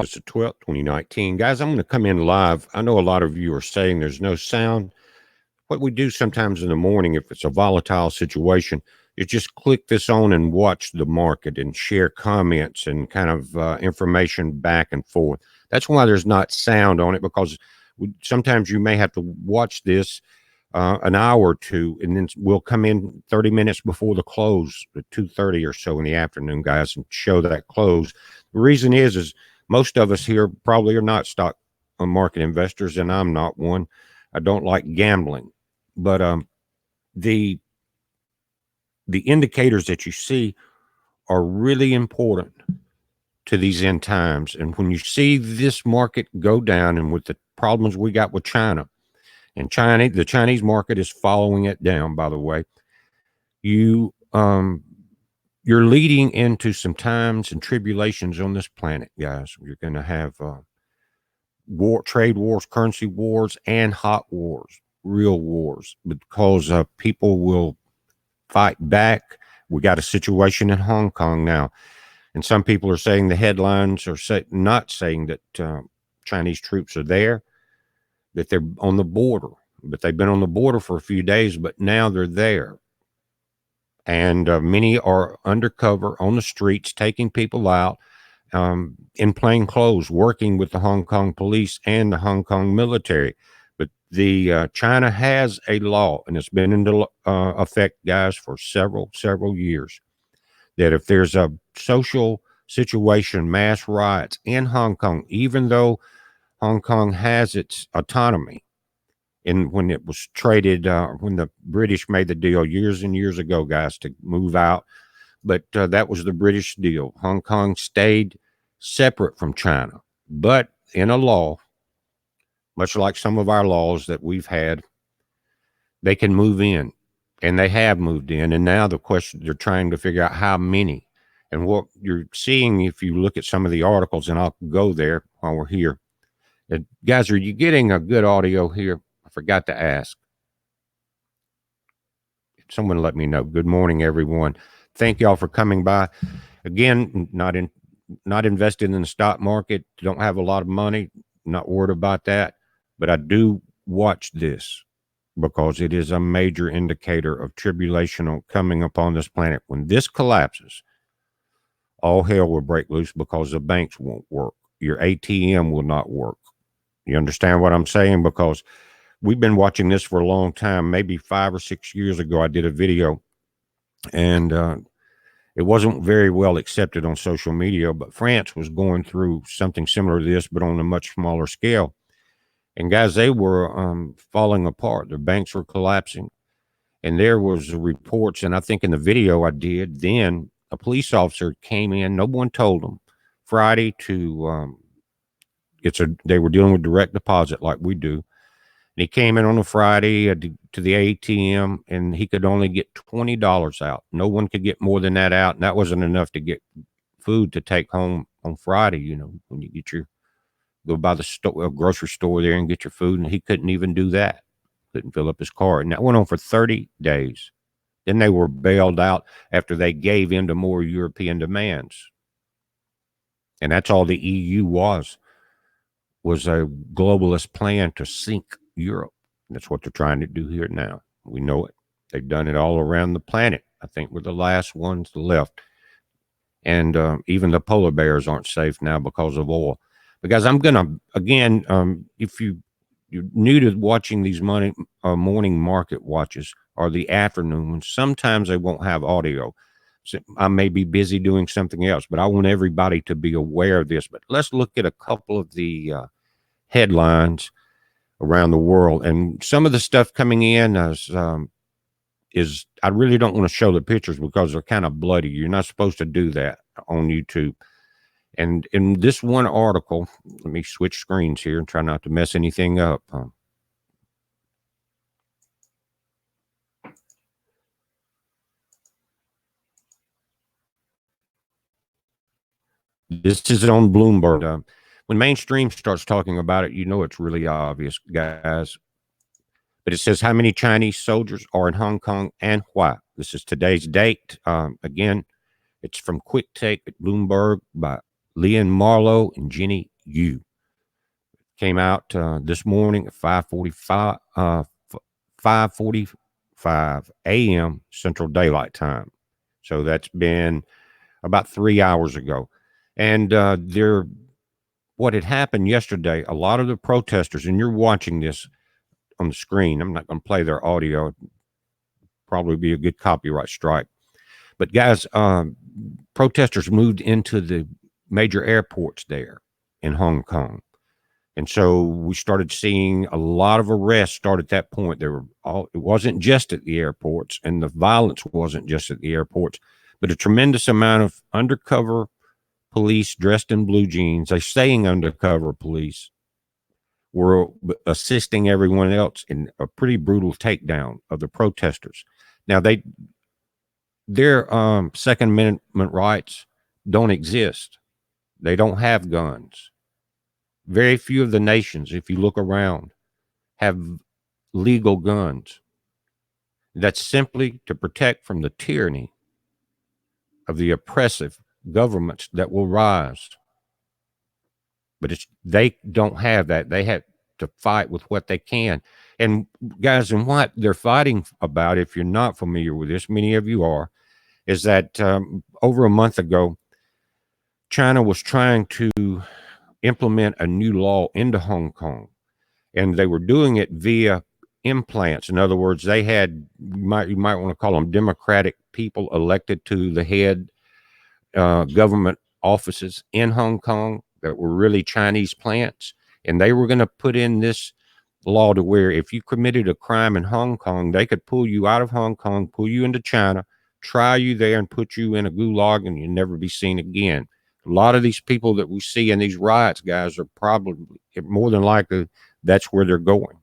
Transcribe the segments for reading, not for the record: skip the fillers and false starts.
It's the 12th, 2019. Guys, I'm going to come in live. I know a lot of you are saying there's no sound. What we do sometimes in the morning, if it's a volatile situation, is just click this on and watch the market and share comments and kind of information back and forth. That's why there's not sound on it, because sometimes you may have to watch this an hour or two, and then we'll come in 30 minutes before the close at 2:30 or so in the afternoon, guys, and show that close. The reason is most of us here probably are not stock market investors, and I'm not one. I don't like gambling, but the indicators that you see are really important to these end times. And when you see this market go down, and with the problems we got with China, and the Chinese market is following it down, by the way, you're leading into some times and tribulations on this planet, guys. You're going to have trade wars, currency wars, and hot wars, real wars, because people will fight back. We got a situation in Hong Kong now, and some people are saying the headlines are not saying that Chinese troops are there, that they're on the border, but they've been on the border for a few days, but now they're there. And many are undercover on the streets, taking people out in plain clothes, working with the Hong Kong police and the Hong Kong military. But the China has a law, and it's been in effect, guys, for several years, that if there's a social situation, mass riots in Hong Kong, even though Hong Kong has its autonomy, and when it was traded, when the British made the deal years and years ago, guys, to move out, but that was the British deal. Hong Kong stayed separate from China, but in a law, much like some of our laws that we've had, they can move in, and they have moved in. And now the question, they're trying to figure out how many. And what you're seeing, if you look at some of the articles, and I'll go there while we're here. Guys, are you getting a good audio here? I forgot to ask. Someone let me know. Good morning, everyone. Thank y'all for coming by. Again, not invested in the stock market. Don't have a lot of money. Not worried about that. But I do watch this because it is a major indicator of tribulation coming upon this planet. When this collapses, all hell will break loose, because the banks won't work. Your ATM will not work. You understand what I'm saying? Because we've been watching this for a long time. Maybe 5 or 6 years ago, I did a video, and it wasn't very well accepted on social media, but France was going through something similar to this, but on a much smaller scale. And guys, they were falling apart. Their banks were collapsing. And there was reports, and I think in the video I did, then a police officer came in. No one told them. Friday to they were dealing with direct deposit like we do. And he came in on a Friday to the ATM, and he could only get $20 out. No one could get more than that out, and that wasn't enough to get food to take home on Friday. You know, when you go by the grocery store there and get your food, and he couldn't even do that. Couldn't fill up his car, and that went on for 30 days. Then they were bailed out after they gave in to more European demands. And that's all the EU was a globalist plan to sink Europe. And that's what they're trying to do here now. We know it. They've done it all around the planet. I think we're the last ones left. And even the polar bears aren't safe now because of oil. Because I'm going to, again, if you're new to watching these morning market watches or the afternoon ones, sometimes they won't have audio. So I may be busy doing something else, but I want everybody to be aware of this. But let's look at a couple of the headlines around the world. And some of the stuff coming in is I really don't want to show the pictures because they're kind of bloody. You're not supposed to do that on YouTube. And in this one article, let me switch screens here and try not to mess anything up. This is on Bloomberg. When mainstream starts talking about it, you know it's really obvious, guys. But it says how many Chinese soldiers are in Hong Kong and why. This is today's date. Again, it's from Quick Take at Bloomberg by Leon Marlowe and Jenny Yu. Came out this morning at 5:45 a.m. Central Daylight Time. So that's been about 3 hours ago. And what had happened yesterday, a lot of the protesters, and you're watching this on the screen. I'm not going to play their audio. It'd probably be a good copyright strike. But guys, protesters moved into the major airports there in Hong Kong. And so we started seeing a lot of arrests start at that point. It wasn't just at the airports, and the violence wasn't just at the airports, but a tremendous amount of undercover police dressed in blue jeans. They're saying undercover police were assisting everyone else in a pretty brutal takedown of the protesters. Now, their Second Amendment rights don't exist. They don't have guns. Very few of the nations, if you look around, have legal guns. That's simply to protect from the tyranny of the oppressive governments that will rise. But they don't have that. They have to fight with what they can. And guys, and what they're fighting about, if you're not familiar with this, many of you are, is that over a month ago, China was trying to implement a new law into Hong Kong, and they were doing it via implants. In other words, they had, you might want to call them democratic people elected to the head government offices in Hong Kong that were really Chinese plants, and they were going to put in this law to where if you committed a crime in Hong Kong, they could pull you out of Hong Kong, pull you into China, try you there, and put you in a gulag, and you'll never be seen again. A lot of these people that we see in these riots, guys, are probably, more than likely, that's where they're going.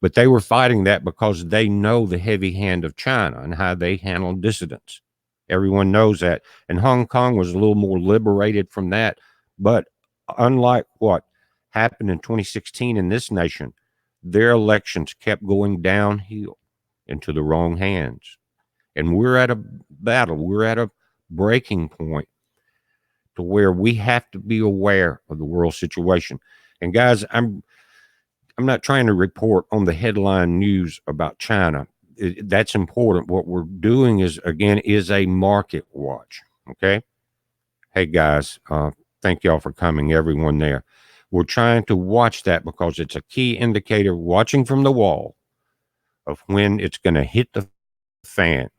But they were fighting that because they know the heavy hand of China and how they handle dissidents. Everyone knows that. And Hong Kong was a little more liberated from that. But unlike what happened in 2016 in this nation, their elections kept going downhill into the wrong hands. And we're at a battle. We're at a breaking point to where we have to be aware of the world situation. And guys, I'm not trying to report on the headline news about China. That's important. What we're doing is a market watch. Okay. Hey guys, thank y'all for coming, everyone there. We're trying to watch that because it's a key indicator, watching from the wall, of when it's going to hit the fan.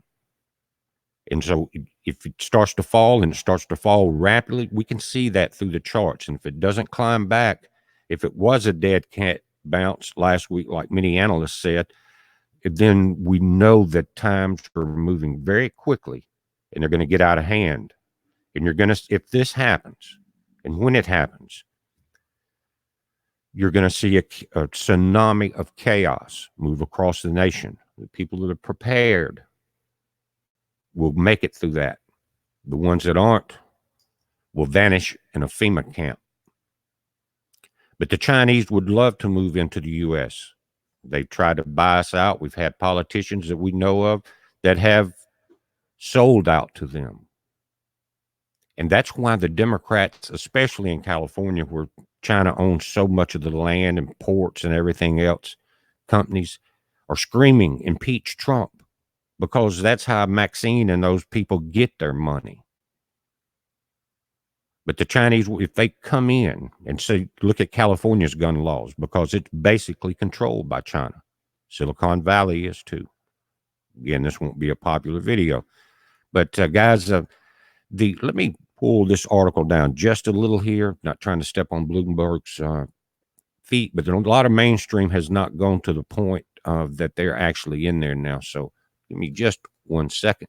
And so if it starts to fall, and it starts to fall rapidly, we can see that through the charts. And if it doesn't climb back, if it was a dead cat bounce last week, like many analysts said, then we know that times are moving very quickly and they're going to get out of hand. And you're going to, if this happens, and when it happens, you're going to see a tsunami of chaos move across the nation. The people that are prepared will make it through that. The ones that aren't will vanish in a FEMA camp. But the Chinese would love to move into the U.S. They've tried to buy us out. We've had politicians that we know of that have sold out to them. And that's why the Democrats, especially in California, where China owns so much of the land and ports and everything else, companies are screaming, impeach Trump, because that's how Maxine and those people get their money. But the Chinese, if they come in and say, look at California's gun laws, because it's basically controlled by China. Silicon Valley is too. Again, this won't be a popular video. But guys, let me pull this article down just a little here. Not trying to step on Bloomberg's feet, but a lot of mainstream has not gone to the point that they're actually in there now. So give me just 1 second.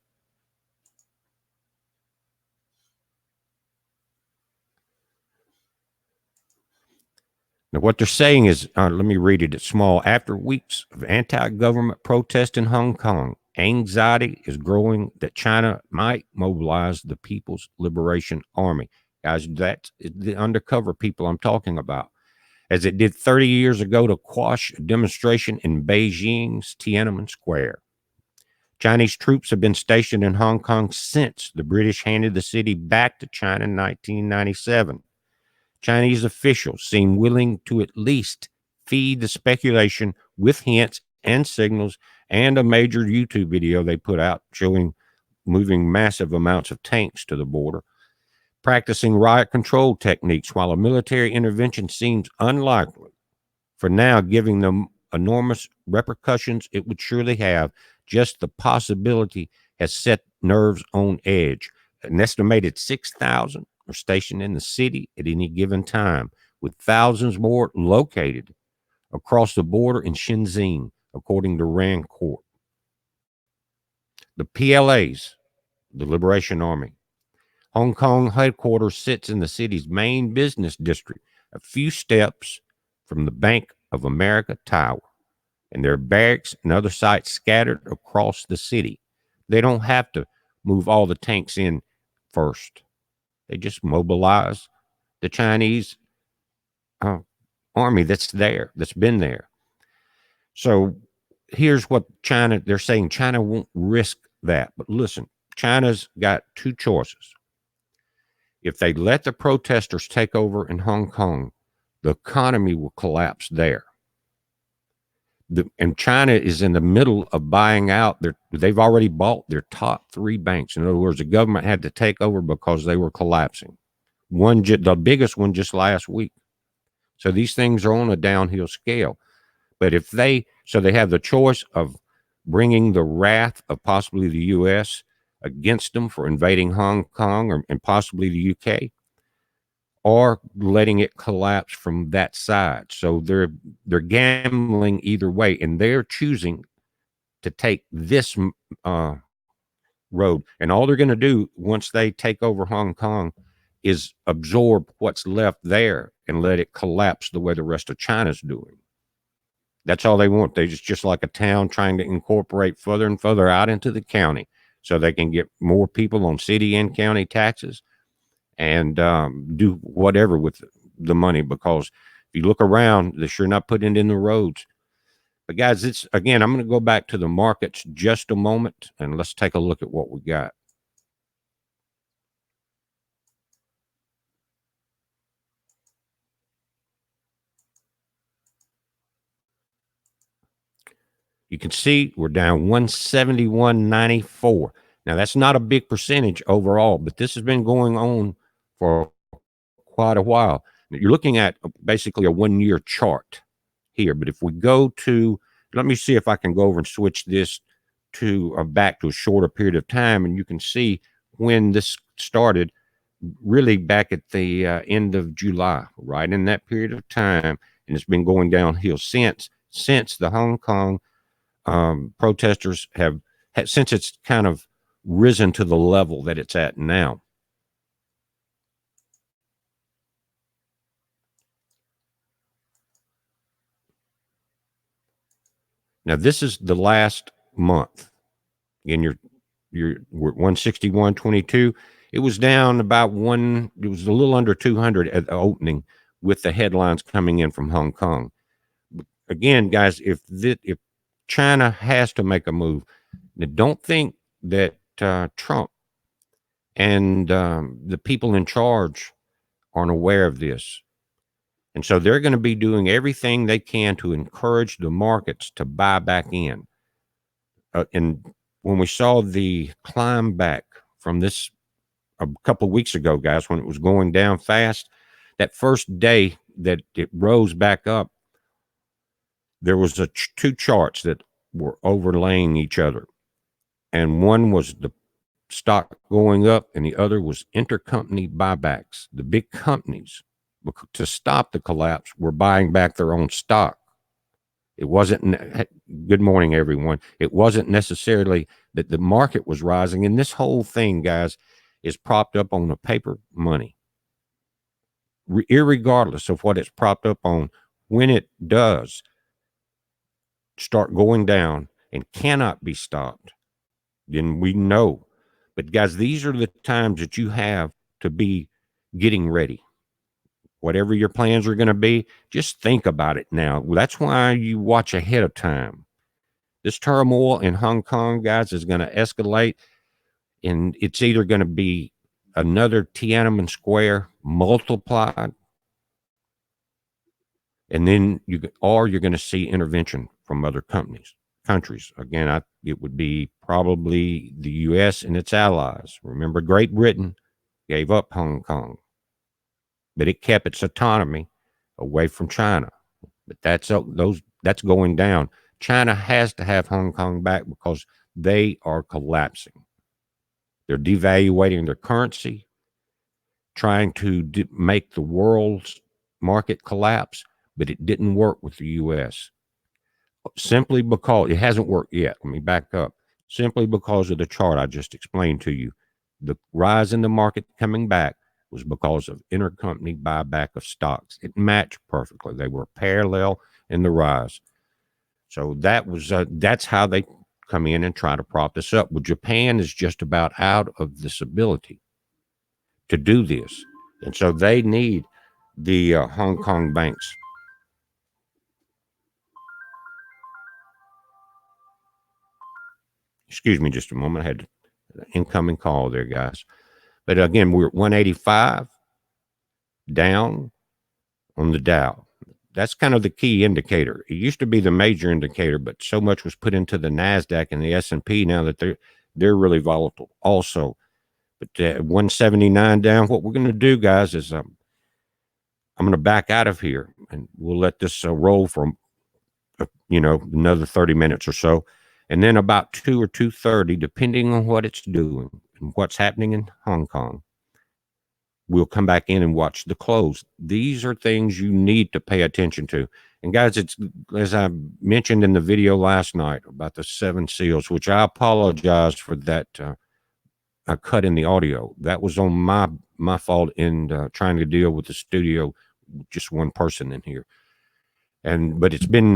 Now, what they're saying is, let me read it. It's small. After weeks of anti-government protest in Hong Kong, anxiety is growing that China might mobilize the People's Liberation Army. Guys, that's the undercover people I'm talking about. as it did 30 years ago to quash a demonstration in Beijing's Tiananmen Square. Chinese troops have been stationed in Hong Kong since the British handed the city back to China in 1997. Chinese officials seem willing to at least feed the speculation with hints and signals, and a major YouTube video they put out showing moving massive amounts of tanks to the border, practicing riot control techniques while a military intervention seems unlikely. For now, giving them enormous repercussions it would surely have, just the possibility has set nerves on edge. An estimated 6,000 are stationed in the city at any given time, with thousands more located across the border in Shenzhen, according to Rand Court. The PLAs, the Liberation Army, Hong Kong headquarters sits in the city's main business district, a few steps from the Bank of America Tower, and there are barracks and other sites scattered across the city. They don't have to move all the tanks in first. They just mobilize the Chinese army that's there, that's been there. So here's what China, they're saying China won't risk that. But listen, China's got two choices. If they let the protesters take over in Hong Kong, the economy will collapse there. And China is in the middle of buying out they've already bought their top three banks. In other words, the government had to take over because they were collapsing. The biggest one just last week. So these things are on a downhill scale. But they have the choice of bringing the wrath of possibly the U.S. against them for invading Hong Kong and possibly the U.K., or letting it collapse from that side. So they're gambling either way, and they're choosing to take this road. And all they're going to do once they take over Hong Kong is absorb what's left there and let it collapse the way the rest of China's doing. That's all they want. They just like a town trying to incorporate further and further out into the county so they can get more people on city and county taxes and do whatever with the money, because if you look around, they're sure not putting it in the roads. But guys, I'm going to go back to the markets just a moment, and let's take a look at what we got. You can see we're down 171.94. Now, that's not a big percentage overall, but this has been going on for quite a while. You're looking at basically a 1 year chart here. But if we go to, let me see if I can go over and switch this to back to a shorter period of time, and you can see when this started, really back at the end of July, right in that period of time, and it's been going downhill since the Hong Kong protesters have since it's kind of risen to the level that it's at now. Now, this is the last month. Again, you're 161.22. It was down about it was a little under 200 at the opening, with the headlines coming in from Hong Kong. Again, guys, if China has to make a move, don't think that Trump and the people in charge aren't aware of this. And so they're going to be doing everything they can to encourage the markets to buy back in. And when we saw the climb back from this a couple of weeks ago, guys, when it was going down fast, that first day that it rose back up, there was two charts that were overlaying each other. And one was the stock going up, and the other was intercompany buybacks. The big companies, to stop the collapse, were buying back their own stock. It wasn't, good morning, everyone. It wasn't necessarily that the market was rising. And this whole thing, guys, is propped up on the paper money. Irregardless of what it's propped up on, when it does start going down and cannot be stopped, then we know. But guys, these are the times that you have to be getting ready. Whatever your plans are going to be, just think about it now. That's why you watch ahead of time. This turmoil in Hong Kong, guys, is going to escalate, and it's either going to be another Tiananmen Square multiplied, and then you're going to see intervention from other countries. Again, it would be probably the U.S. and its allies. Remember, Great Britain gave up Hong Kong, but it kept its autonomy away from China. But that's going down. China has to have Hong Kong back because they are collapsing. They're devaluating their currency, trying to make the world's market collapse, but it didn't work with the U.S. Simply because it hasn't worked yet. Let me back up. Simply because of the chart I just explained to you. The rise in the market coming back was because of intercompany buyback of stocks. It matched perfectly. They were parallel in the rise. So that's how they come in and try to prop this up. Well, Japan is just about out of this ability to do this. And so they need the Hong Kong banks. Excuse me just a moment. I had an incoming call there, guys. But again, we're at 185 down on the Dow. That's kind of the key indicator. It used to be the major indicator, but so much was put into the NASDAQ and the S&P now that they're really volatile also. But 179 down, what we're going to do, guys, is I'm going to back out of here, and we'll let this roll for another 30 minutes or so. And then about 2 or 2:30, depending on what it's doing and what's happening in Hong Kong, we'll come back in and watch the close. These are things you need to pay attention to. And guys, it's as I mentioned in the video last night about the 7 seals, which I apologize for that I cut in the audio. That was on my fault in trying to deal with the studio, just one person in here. But it's been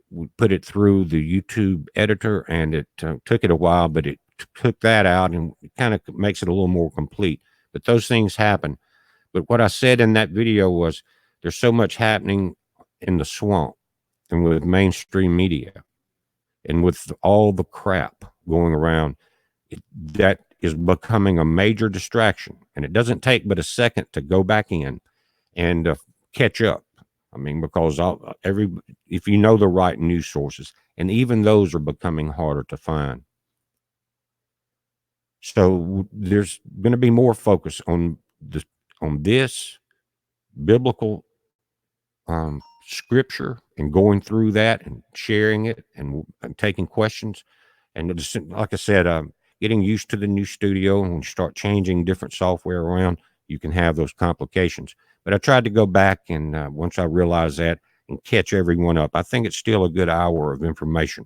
we put it through the YouTube editor, and it took it a while, but it took that out and it kind of makes it a little more complete. But those things happen. But what I said in that video was there's so much happening in the swamp and with mainstream media and with all the crap going around, that is becoming a major distraction. And it doesn't take but a second to go back in and catch up. I mean, because if you know the right news sources, and even those are becoming harder to find. So there's going to be more focus on this biblical scripture and going through that and sharing it and taking questions. And just, like I said, getting used to the new studio, and when you start changing different software around, you can have those complications. But I tried to go back and once I realized that, and catch everyone up. I think it's still a good hour of information.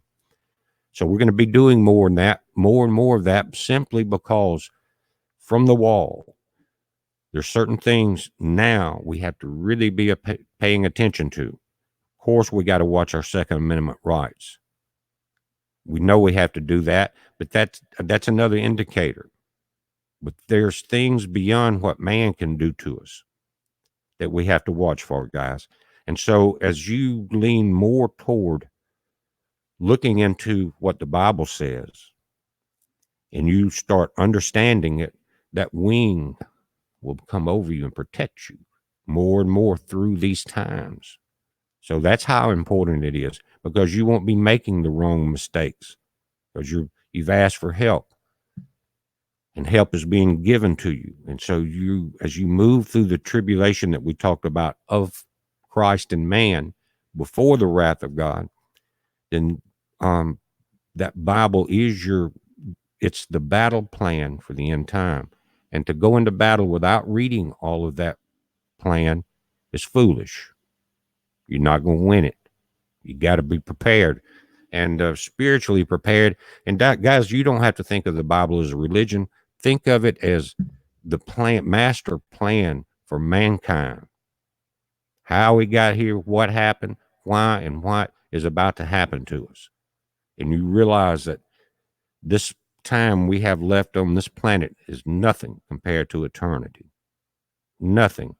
So we're going to be doing more and more of that, simply because from the wall, there's certain things now we have to really be paying attention to. Of course, we got to watch our Second Amendment rights. We know we have to do that, but that's another indicator. But there's things beyond what man can do to us that we have to watch for, guys. And so as you lean more toward looking into what the Bible says and you start understanding it, that wing will come over you and protect you more and more through these times. So that's how important it is, because you won't be making the wrong mistakes, because you've asked for help, and help is being given to you. And so as you move through the tribulation that we talked about of Christ and man before the wrath of God, then that Bible is it's the battle plan for the end time. And to go into battle without reading all of that plan is foolish. You're not going to win it. You got to be prepared and spiritually prepared. And guys, you don't have to think of the Bible as a religion. Think of it as the master plan for mankind. How we got here, what happened, why, and what is about to happen to us. And you realize that this time we have left on this planet is nothing compared to eternity. Nothing.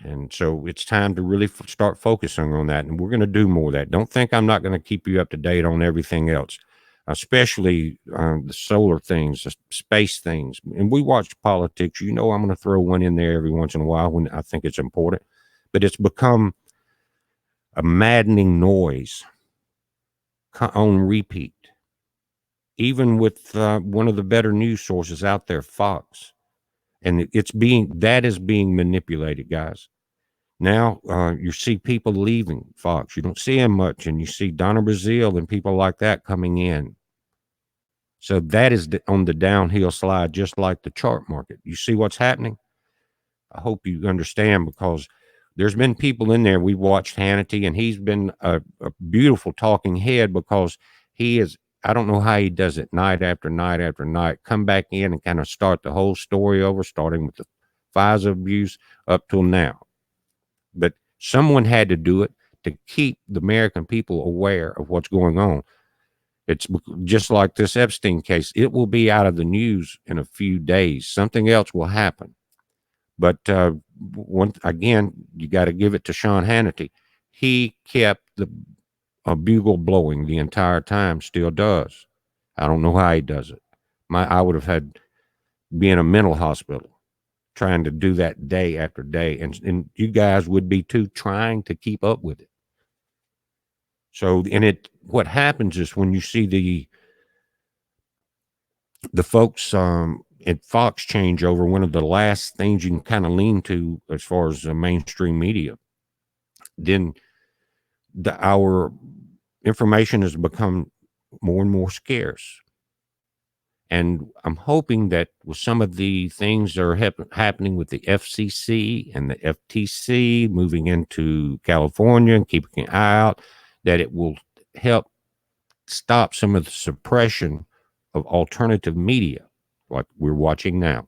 And so it's time to really start focusing on that. And we're going to do more of that. Don't think I'm not going to keep you up to date on everything else, especially the solar things, the space things. And we watch politics. I'm going to throw one in there every once in a while when I think it's important. But it's become a maddening noise on repeat, even with one of the better news sources out there, Fox. And that is being manipulated, guys. Now you see people leaving Fox. You don't see them much, and you see Donna Brazile and people like that coming in. So that is on the downhill slide, just like the chart market. You see what's happening? I hope you understand, because there's been people in there. We watched Hannity, and he's been a beautiful talking head, because he is, I don't know how he does it, night after night after night, come back in and kind of start the whole story over, starting with the FISA abuse up till now. But someone had to do it to keep the American people aware of what's going on. It's just like this Epstein case. It will be out of the news in a few days. Something else will happen. But again, you got to give it to Sean Hannity. He kept the bugle blowing the entire time, still does. I don't know how he does it. I would have had be in a mental hospital trying to do that day after day. And you guys would be too, trying to keep up with it. So, what happens is when you see the folks at Fox change over, one of the last things you can kind of lean to as far as mainstream media, then our information has become more and more scarce. And I'm hoping that with some of the things that are happening with the FCC and the FTC moving into California and keeping an eye out, that it will help stop some of the suppression of alternative media like we're watching now.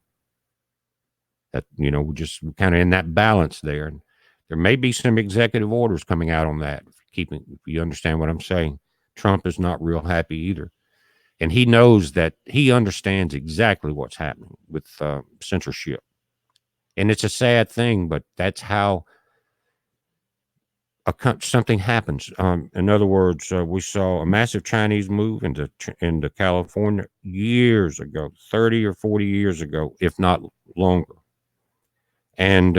That, we're just kind of in that balance there. And there may be some executive orders coming out on that. If you understand what I'm saying, Trump is not real happy either. And he knows that, he understands exactly what's happening with censorship. And it's a sad thing, but that's how something happens. In other words, we saw a massive Chinese move into California years ago, 30 or 40 years ago, if not longer. And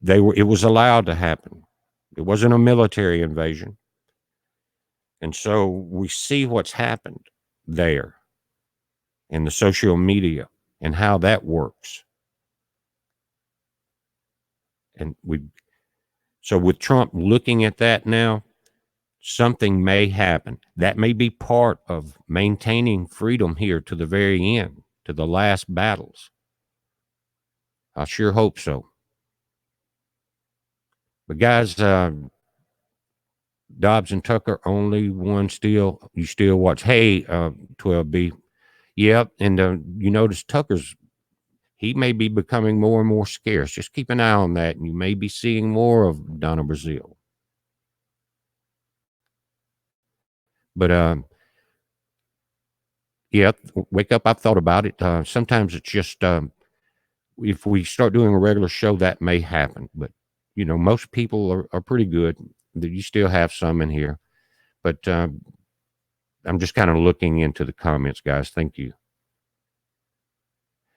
it was allowed to happen. It wasn't a military invasion. And so we see what's happened there in the social media and how that works. And so with Trump looking at that now, something may happen. That may be part of maintaining freedom here to the very end, to the last battles. I sure hope so. But guys, Dobbs and Tucker, only one still, you still watch. Hey, 12B. Yep. And you notice he may be becoming more and more scarce. Just keep an eye on that, and you may be seeing more of Donna Brazile. But yeah, wake up. I've thought about it. Sometimes it's just if we start doing a regular show, that may happen. But most people are pretty good. You still have some in here, but I'm just kind of looking into the comments, guys. Thank you.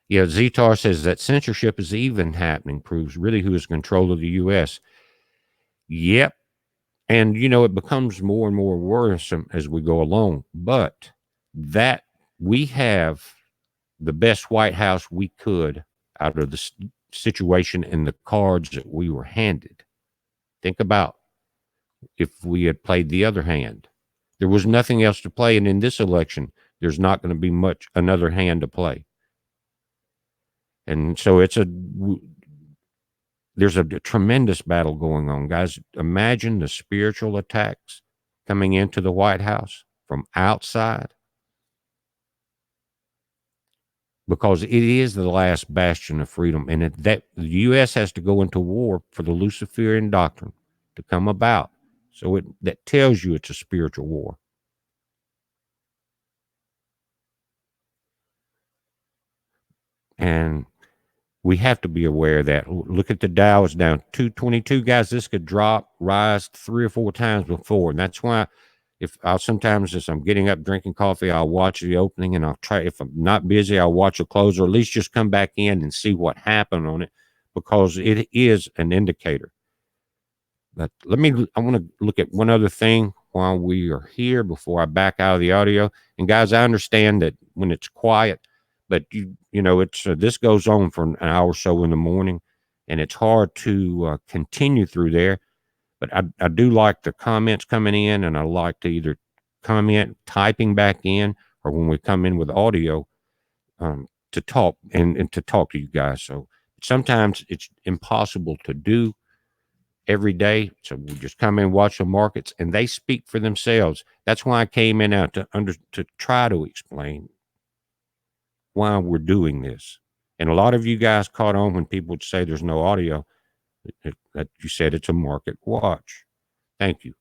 Yeah, Zetar says that censorship is even happening, proves really who is in control of the U.S. Yep. And, it becomes more and more worrisome as we go along. But that we have the best White House we could out of the situation and the cards that we were handed. Think about if we had played the other hand. There was nothing else to play. And in this election, there's not going to be much another hand to play. And so there's a tremendous battle going on, guys. Imagine the spiritual attacks coming into the White House from outside, because it is the last bastion of freedom. And that the U.S. has to go into war for the Luciferian doctrine to come about. So that tells you it's a spiritual war. And we have to be aware of that. Look at the Dow is down 222, guys. This could drop, rise 3 or 4 times before. And that's why if I'll sometimes as I'm getting up drinking coffee, I'll watch the opening and I'll try, if I'm not busy, I'll watch a close or at least just come back in and see what happened on it because it is an indicator. But I want to look at one other thing while we are here before I back out of the audio. And guys, I understand that when it's quiet, but you know, it's this goes on for an hour or so in the morning, and it's hard to continue through there. But I do like the comments coming in, and I like to either comment typing back in, or when we come in with audio to talk and to talk to you guys. So sometimes it's impossible to do every day. So we just come in, watch the markets, and they speak for themselves. That's why I came in out to try to explain why we're doing this. And a lot of you guys caught on when people would say there's no audio, that you said it's a market watch. Thank you.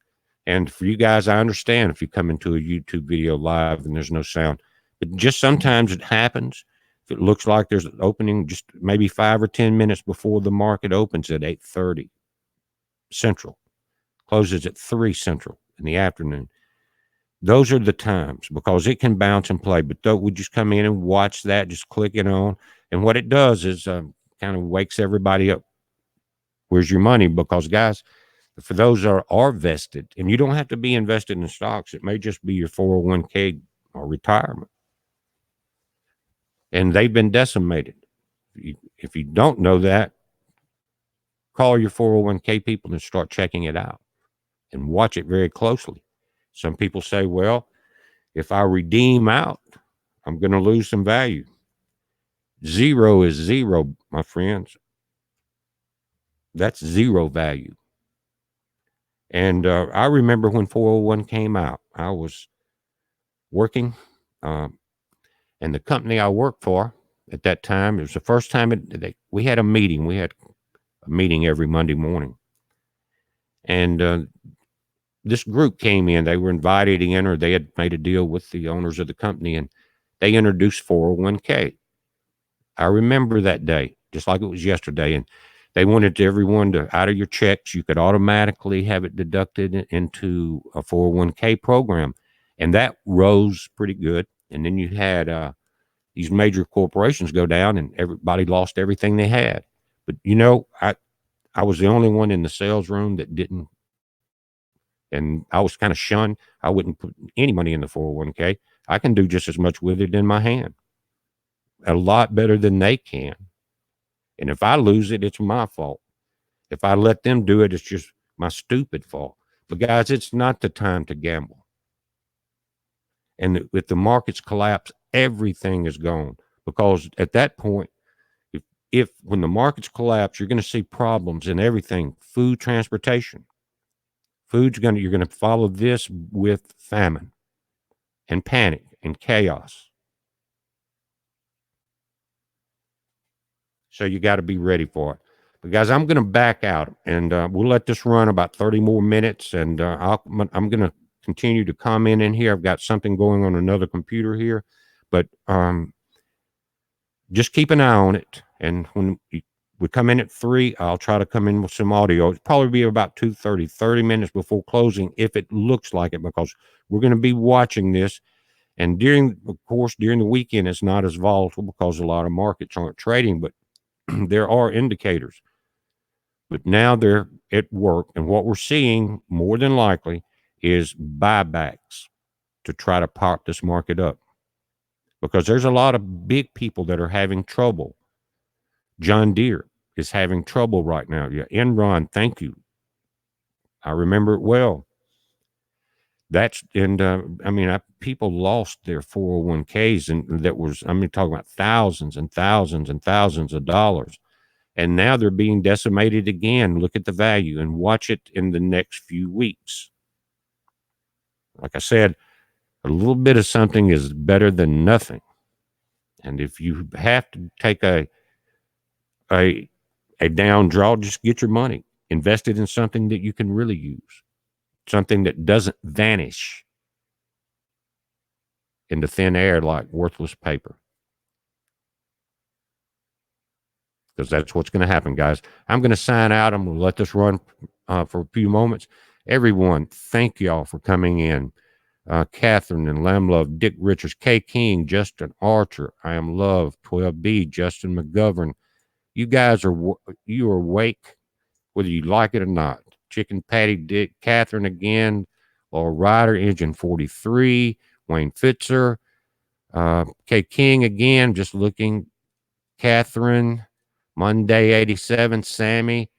And for you guys, I understand if you come into a YouTube video live and there's no sound, but just sometimes it happens. If it looks like there's an opening just maybe 5 or 10 minutes before the market opens at 8:30 Central, closes at 3 Central in the afternoon. Those are the times because it can bounce and play. But we just come in and watch that, just click it on. And what it does is kind of wakes everybody up. Where's your money? Because, guys, for those that are vested, and you don't have to be invested in stocks, it may just be your 401k or retirement. And they've been decimated. If you don't know that, call your 401k people and start checking it out and watch it very closely. Some people say, well, if I redeem out, I'm going to lose some value. Zero is zero, my friends. That's zero value. And I remember when 401 came out, I was working, and the company I worked for at that time, it was the first time we had a meeting. We had a meeting every Monday morning. And this group came in. They were invited in, or they had made a deal with the owners of the company, and they introduced 401k. I remember that day, just like it was yesterday. And they wanted everyone to, out of your checks, you could automatically have it deducted into a 401k program. And that rose pretty good. And then you had these major corporations go down and everybody lost everything they had. But, you know, I was the only one in the sales room that didn't. And I was kind of shunned. I wouldn't put any money in the 401k. I can do just as much with it in my hand. A lot better than they can. And if I lose it, it's my fault. If I let them do it, it's just my stupid fault. But guys, it's not the time to gamble. And if the markets collapse, everything is gone. Because at that point, if when the markets collapse, you're going to see problems in everything. Food, transportation. You're going to follow this with famine and panic and chaos. So you got to be ready for it. But guys, I'm going to back out, and we'll let this run about 30 more minutes, and I'm going to continue to comment in here. I've got something going on another computer here, but just keep an eye on it. And when we come in at 3, I'll try to come in with some audio. It'll probably be about 2:30, 30 minutes before closing, if it looks like it, because we're going to be watching this. And during the weekend, it's not as volatile because a lot of markets aren't trading, but there are indicators. But now they're at work, and what we're seeing more than likely is buybacks to try to pop this market up, because there's a lot of big people that are having trouble. John Deere is having trouble right now. Yeah, Enron, thank you. I remember it well. People lost their 401ks, and talking about thousands and thousands and thousands of dollars. And now they're being decimated again. Look at the value and watch it in the next few weeks. Like I said, a little bit of something is better than nothing. And if you have to take a down draw, just get your money. Invest it in something that you can really use. Something that doesn't vanish into thin air like worthless paper. because that's what's going to happen, guys. I'm going to sign out. I'm going to let this run for a few moments. Everyone, thank y'all for coming in. Catherine and Lamb Love, Dick Richards, K. King, Justin Archer, I Am Love, 12B, Justin McGovern. You guys are awake, whether you like it or not. Chicken Patty, Dick, Catherine again, Laura Ryder, Engine 43, Wayne Fitzer, K. King again, just looking, Catherine, Monday 87, Sammy.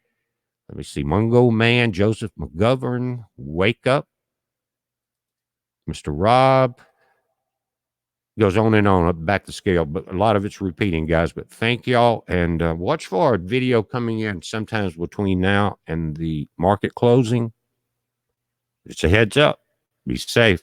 Let me see, Mungo Man, Joseph McGovern, Wake Up, Mr. Rob. Goes on and on, up back the scale, but a lot of it's repeating, guys. But thank y'all, and watch for a video coming in sometimes between now and the market closing. It's a heads up. Be safe.